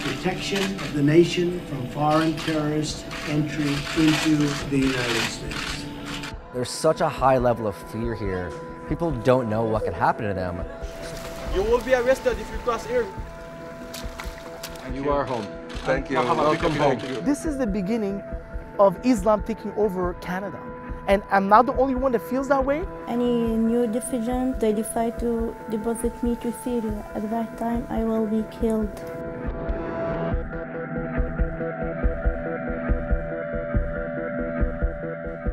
Protection of the nation from foreign terrorist entry into the United States. There's such a high level of fear here. People don't know what could happen to them. You will be arrested if you cross here. You are home. Thank you. Welcome home. This is the beginning of Islam taking over Canada. And I'm not the only one that feels that way. Any new decision, they decide to deposit me to Syria. At that time, I will be killed.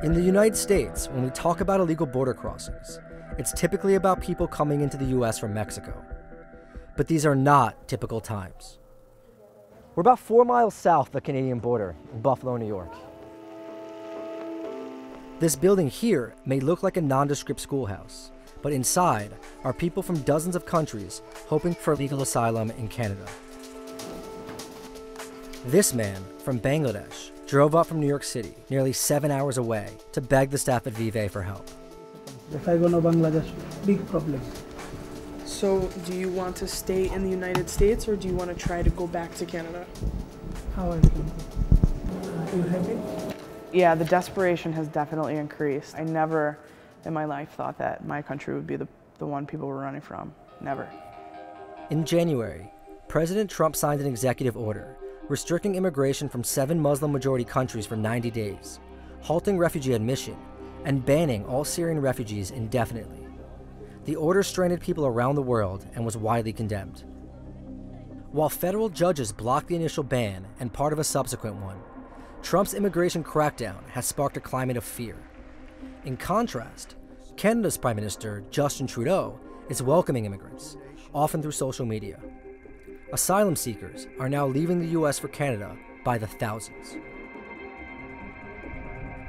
In the United States, when we talk about illegal border crossings, it's typically about people coming into the US from Mexico. But these are not typical times. We're about 4 miles south of the Canadian border in Buffalo, New York. This building here may look like a nondescript schoolhouse, but inside are people from dozens of countries hoping for legal asylum in Canada. This man from Bangladesh drove up from New York City, nearly 7 hours away, to beg the staff at Vive for help. If I go to Bangladesh, big problem. So, do you want to stay in the United States, or do you want to try to go back to Canada? How I can go? You happy? Yeah, the desperation has definitely increased. I never in my life thought that my country would be the one people were running from. Never. In January, President Trump signed an executive order restricting immigration from 7 Muslim-majority countries for 90 days, halting refugee admission, and banning all Syrian refugees indefinitely. The order stranded people around the world and was widely condemned. While federal judges blocked the initial ban and part of a subsequent one, Trump's immigration crackdown has sparked a climate of fear. In contrast, Canada's Prime Minister, Justin Trudeau, is welcoming immigrants, often through social media. Asylum seekers are now leaving the US for Canada by the thousands.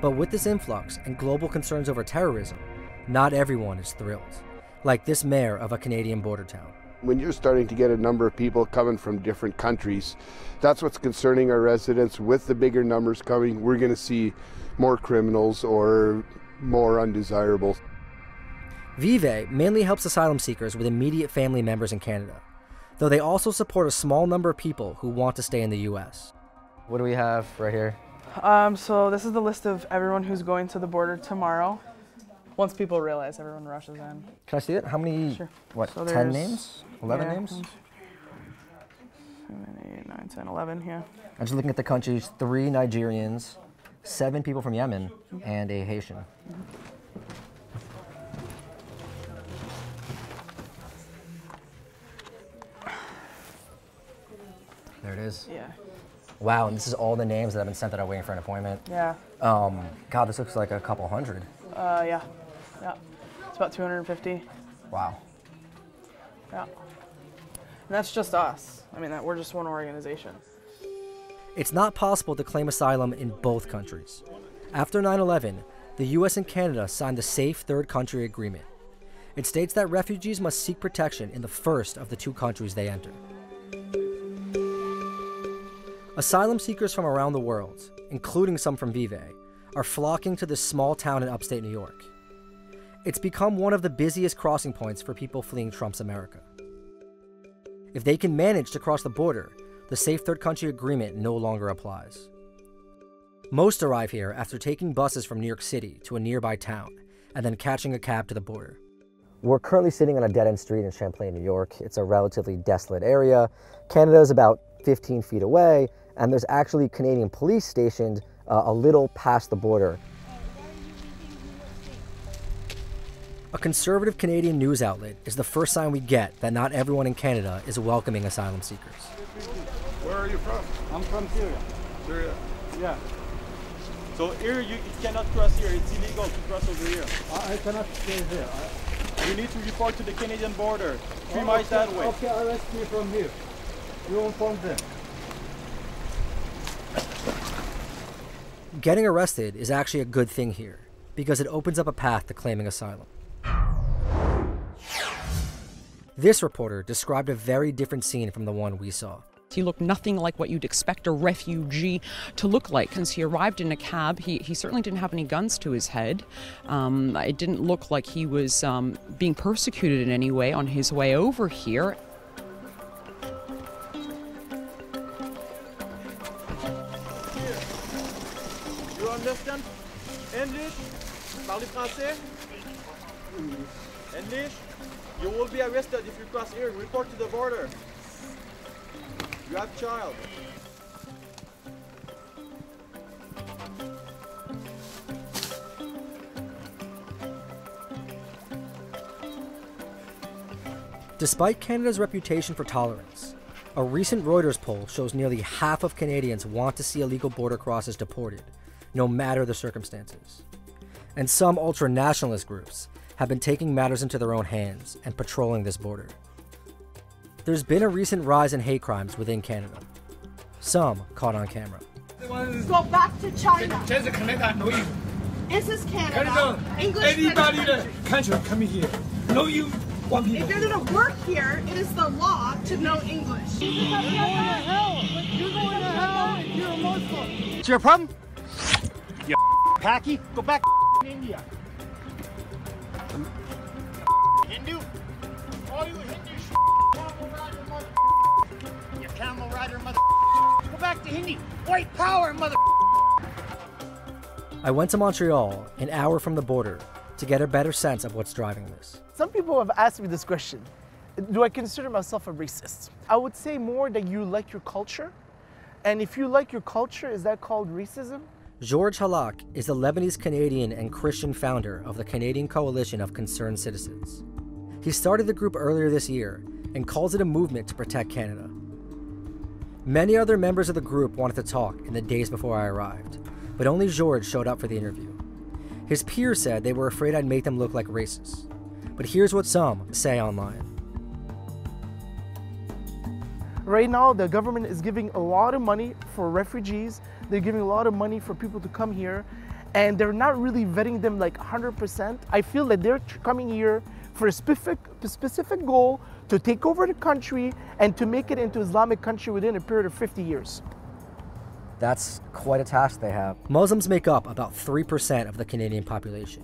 But with this influx and global concerns over terrorism, not everyone is thrilled, like this mayor of a Canadian border town. When you're starting to get a number of people coming from different countries, that's what's concerning our residents. With the bigger numbers coming, we're going to see more criminals or more undesirables. Vive mainly helps asylum seekers with immediate family members in Canada, though they also support a small number of people who want to stay in the US. What do we have right here? So this is the list of everyone who's going to the border tomorrow. Once people realize, everyone rushes in. Can I see it? How many, Sure. what, So 10 names? 11 yeah, names? 7, 8, 9, 10, 11, yeah. I'm just looking at the countries, 3 Nigerians, 7 people from Yemen, and a Haitian. There it is. Yeah. Wow, and this is all the names that have been sent that are waiting for an appointment. Yeah. God, this looks like a couple hundred. Yeah. Yeah. It's about 250. Wow. Yeah. And that's just us. I mean, we're just one organization. It's not possible to claim asylum in both countries. After 9/11, the US and Canada signed the Safe Third Country Agreement. It states that refugees must seek protection in the first of the 2 countries they enter. Asylum seekers from around the world, including some from Vive, are flocking to this small town in upstate New York. It's become one of the busiest crossing points for people fleeing Trump's America. If they can manage to cross the border, the Safe Third Country Agreement no longer applies. Most arrive here after taking buses from New York City to a nearby town and then catching a cab to the border. We're currently sitting on a dead-end street in Champlain, New York. It's a relatively desolate area. Canada is about 15 feet away, and there's actually Canadian police stationed a little past the border. A conservative Canadian news outlet is the first sign we get that not everyone in Canada is welcoming asylum seekers. Where are you from? I'm from Syria. Syria. Yeah. So here you cannot cross here. It's illegal to cross over here. I cannot stay here. You need to report to the Canadian border. 3 miles that way. Okay, arrest me from here. You inform them. Getting arrested is actually a good thing here because it opens up a path to claiming asylum. This reporter described a very different scene from the one we saw. He looked nothing like what you'd expect a refugee to look like. Since he arrived in a cab, he certainly didn't have any guns to his head. It didn't look like he was being persecuted in any way on his way over here. understand English? Parlez français? English? You will be arrested if you cross here. Report to the border. You have child. Despite Canada's reputation for tolerance, a recent Reuters poll shows nearly half of Canadians want to see illegal border crossers deported, no matter the circumstances. And some ultra-nationalist groups have been taking matters into their own hands and patrolling this border. There's been a recent rise in hate crimes within Canada, some caught on camera. Go back to China. This is Canada. English country coming here. No, you. If you're going to work here, it is the law to know English. You're going to hell. You're going to hell if you're a Muslim. It's your problem? You packy? Go back to India. Hindu? All you Hindu camel rider mother. You camel rider mother. Go back to Hindi. White power mother. I went to Montreal, an hour from the border, to get a better sense of what's driving this. Some people have asked me this question. Do I consider myself a racist? I would say more that you like your culture. And if you like your culture, is that called racism? George Halak is the Lebanese-Canadian and Christian founder of the Canadian Coalition of Concerned Citizens. He started the group earlier this year and calls it a movement to protect Canada. Many other members of the group wanted to talk in the days before I arrived, but only George showed up for the interview. His peers said they were afraid I'd make them look like racists. But here's what some say online. Right now, the government is giving a lot of money for refugees. They're giving a lot of money for people to come here, and they're not really vetting them like 100%. I feel that they're coming here for a specific goal to take over the country and to make it into Islamic country within a period of 50 years. That's quite a task they have. Muslims make up about 3% of the Canadian population,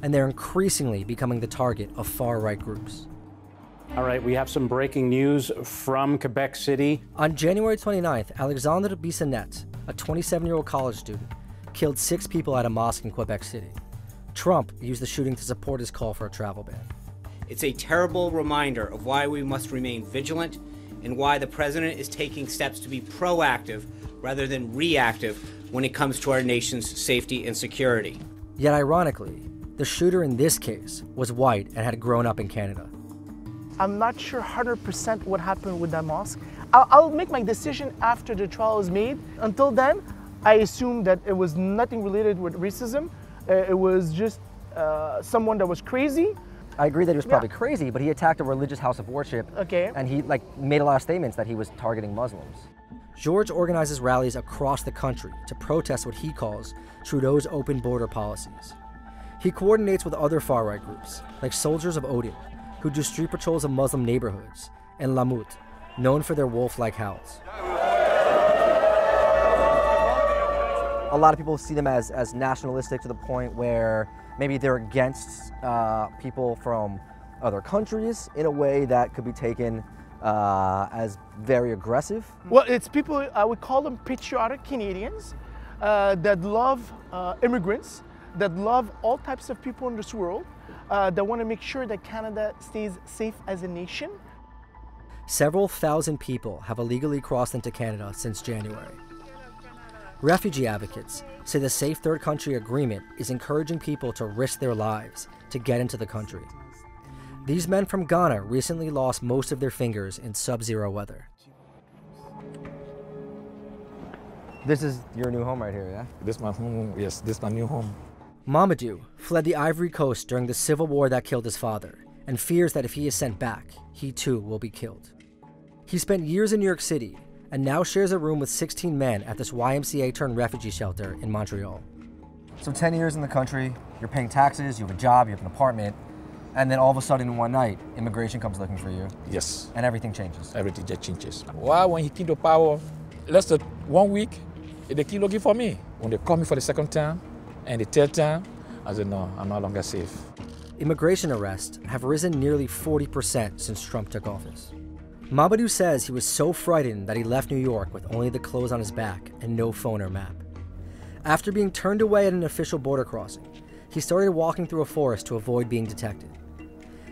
and they're increasingly becoming the target of far-right groups. All right, we have some breaking news from Quebec City. On January 29th, Alexandre Bissonnette, a 27-year-old college student, killed 6 people at a mosque in Quebec City. Trump used the shooting to support his call for a travel ban. It's a terrible reminder of why we must remain vigilant and why the president is taking steps to be proactive rather than reactive when it comes to our nation's safety and security. Yet ironically, the shooter in this case was white and had grown up in Canada. I'm not sure 100% what happened with that mosque. I'll make my decision after the trial is made. Until then, I assume that it was nothing related with racism. It was just someone that was crazy. I agree that he was probably crazy, but he attacked a religious house of worship. Okay. And he made a lot of statements that he was targeting Muslims. George organizes rallies across the country to protest what he calls Trudeau's open border policies. He coordinates with other far-right groups, like Soldiers of Odin, who do street patrols of Muslim neighborhoods, and Lamut, known for their wolf-like howls. A lot of people see them as nationalistic to the point where maybe they're against people from other countries in a way that could be taken as very aggressive. Well, it's people, I would call them patriotic Canadians that love immigrants, that love all types of people in this world, that want to make sure that Canada stays safe as a nation. Several thousand people have illegally crossed into Canada since January. Refugee advocates say the Safe Third Country Agreement is encouraging people to risk their lives to get into the country. These men from Ghana recently lost most of their fingers in sub-zero weather. This is your new home right here, yeah? This is my home, yes, this is my new home. Mamadou fled the Ivory Coast during the civil war that killed his father and fears that if he is sent back, he too will be killed. He spent years in New York City and now shares a room with 16 men at this YMCA-turned-refugee shelter in Montreal. So 10 years in the country, you're paying taxes, you have a job, you have an apartment, and then all of a sudden one night, immigration comes looking for you. Yes. And everything changes. Everything just changes. Well, when he came to power, less than 1 week, they keep looking for me. When they call me for the second time and the third time, I said, no, I'm no longer safe. Immigration arrests have risen nearly 40% since Trump took office. Mamadou says he was so frightened that he left New York with only the clothes on his back and no phone or map. After being turned away at an official border crossing, he started walking through a forest to avoid being detected.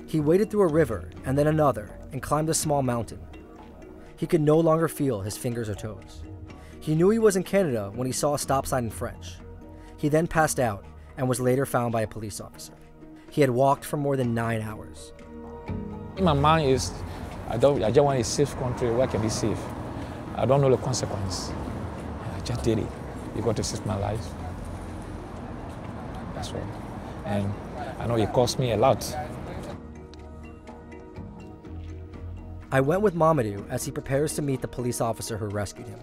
He waded through a river and then another and climbed a small mountain. He could no longer feel his fingers or toes. He knew he was in Canada when he saw a stop sign in French. He then passed out and was later found by a police officer. He had walked for more than 9 hours. In my mind is, I just want a safe country where I can be safe. I don't know the consequence. I just did it. You got to save my life. That's all. And I know it cost me a lot. I went with Mamadou as he prepares to meet the police officer who rescued him.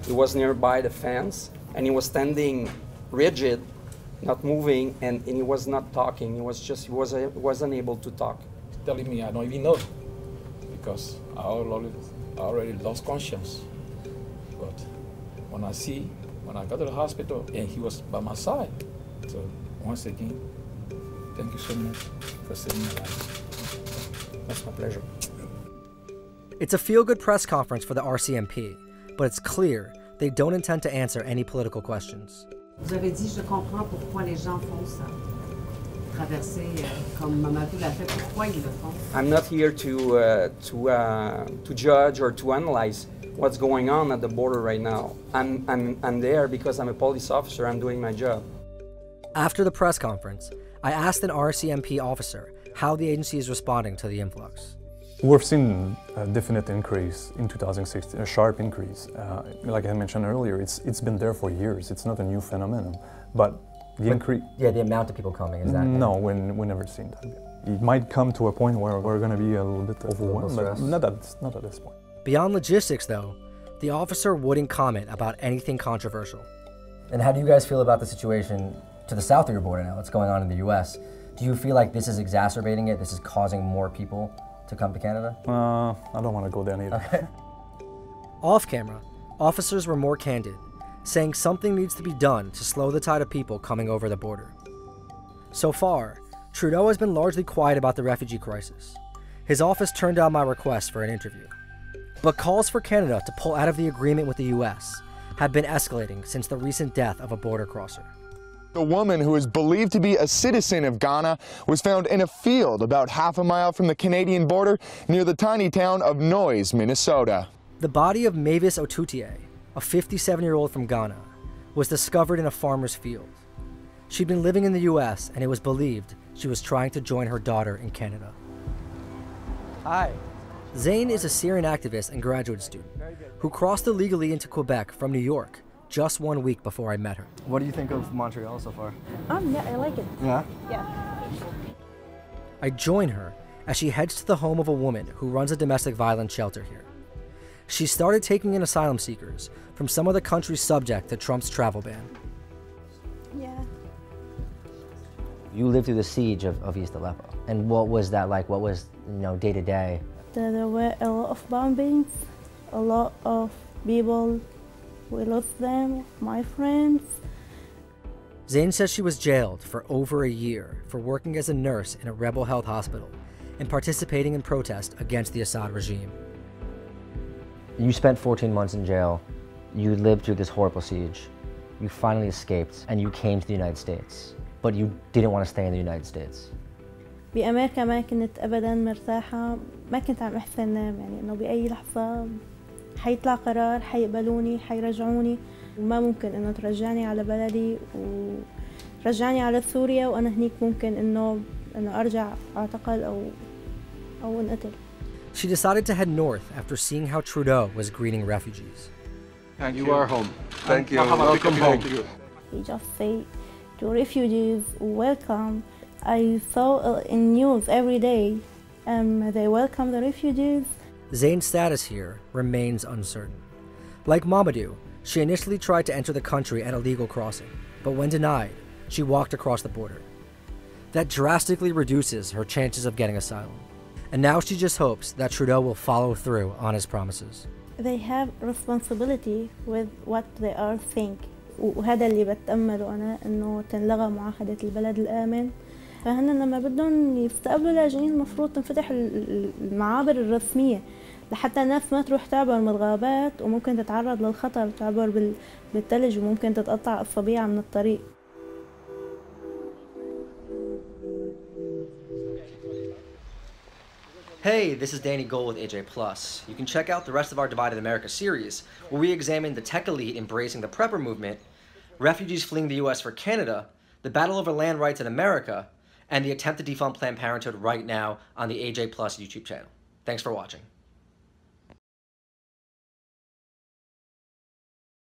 He was nearby the fence, and he was standing rigid, not moving, and he was not talking. He was unable to talk. Telling me I don't even know, because I already lost conscience. But when I got to the hospital, and he was by my side. So once again, thank you so much for saving my life. That's my pleasure. It's a feel-good press conference for the RCMP, but it's clear they don't intend to answer any political questions. Vous avez dit, je comprends pourquoi les gens font ça. Traverser comme Mamadou l'a fait, pourquoi ils le font? I'm not here to judge or to analyze what's going on at the border right now. I'm there because I'm a police officer. I'm doing my job. After the press conference, I asked an RCMP officer how the agency is responding to the influx. We've seen a definite increase in 2016, a sharp increase. Like I mentioned earlier, it's been there for years. It's not a new phenomenon, but the increase... Yeah, the amount of people coming, is that... No, we never seen that. It might come to a point where we're going to be a little bit overwhelmed, but not at this point. Beyond logistics, though, the officer wouldn't comment about anything controversial. And how do you guys feel about the situation to the south of your border now? What's going on in the U.S.? Do you feel like this is exacerbating it? This is causing more people to come to Canada? I don't want to go there either. Okay. Off camera, officers were more candid, saying something needs to be done to slow the tide of people coming over the border. So far, Trudeau has been largely quiet about the refugee crisis. His office turned down my request for an interview. But calls for Canada to pull out of the agreement with the US have been escalating since the recent death of a border crosser. The woman, who is believed to be a citizen of Ghana, was found in a field about half a mile from the Canadian border near the tiny town of Noyes, Minnesota. The body of Mavis Otutie, a 57-year-old from Ghana, was discovered in a farmer's field. She'd been living in the US, and it was believed she was trying to join her daughter in Canada. Hi. Zane is a Syrian activist and graduate student who crossed illegally into Quebec from New York just 1 week before I met her. What do you think of Montreal so far? Yeah, I like it. Yeah? Yeah. I join her as she heads to the home of a woman who runs a domestic violence shelter here. She started taking in asylum seekers from some of the countries subject to Trump's travel ban. Yeah. You lived through the siege of East Aleppo. And what was that like? What was, day to day? There were a lot of bombings, a lot of people. We lost them, my friends. Zane says she was jailed for over a year for working as a nurse in a rebel-held hospital and participating in protest against the Assad regime. You spent 14 months in jail. You lived through this horrible siege. You finally escaped and you came to the United States, but you didn't want to stay in the United States. بأمريكا ما كنت أبداً مرتاحة، ما كنت عم أحسن نام، يعني إنه بأي لحظة حيطلع قرار حيقبلوني حيرجعوني وما ممكن إنه ترجعني على بلدي ورجعني على سوريا وأنا هنيك ممكن إنه أرجع أعتقل أو انقتل. She decided to head north after seeing how Trudeau was greeting refugees. Thank you. You are home. Thank you. Welcome home. He just say to refugees, welcome. I saw in news every day, they welcome the refugees. Zane's status here remains uncertain. Like Mamadou, she initially tried to enter the country at a legal crossing, but when denied, she walked across the border. That drastically reduces her chances of getting asylum. And now she just hopes that Trudeau will follow through on his promises. They have responsibility with what they are saying. وهذا اللي بتأمله أنا إنه تنلغى معاهدة البلد الآمن. فهن لما بدهم يستقبلوا لاجئين المفروض تنفتح المعابر الرسمية لحتى الناس ما تروح تعبر من الغابات وممكن تتعرض للخطر، تعبر بالثلج وممكن تتقطع الطبيعة من الطريق. Hey, this is Danny Gold with AJ Plus. You can check out the rest of our Divided America series, where we examine the tech elite embracing the prepper movement, refugees fleeing the US for Canada, the battle over land rights in America, and the attempt to defund Planned Parenthood right now on the AJ Plus YouTube channel. Thanks for watching.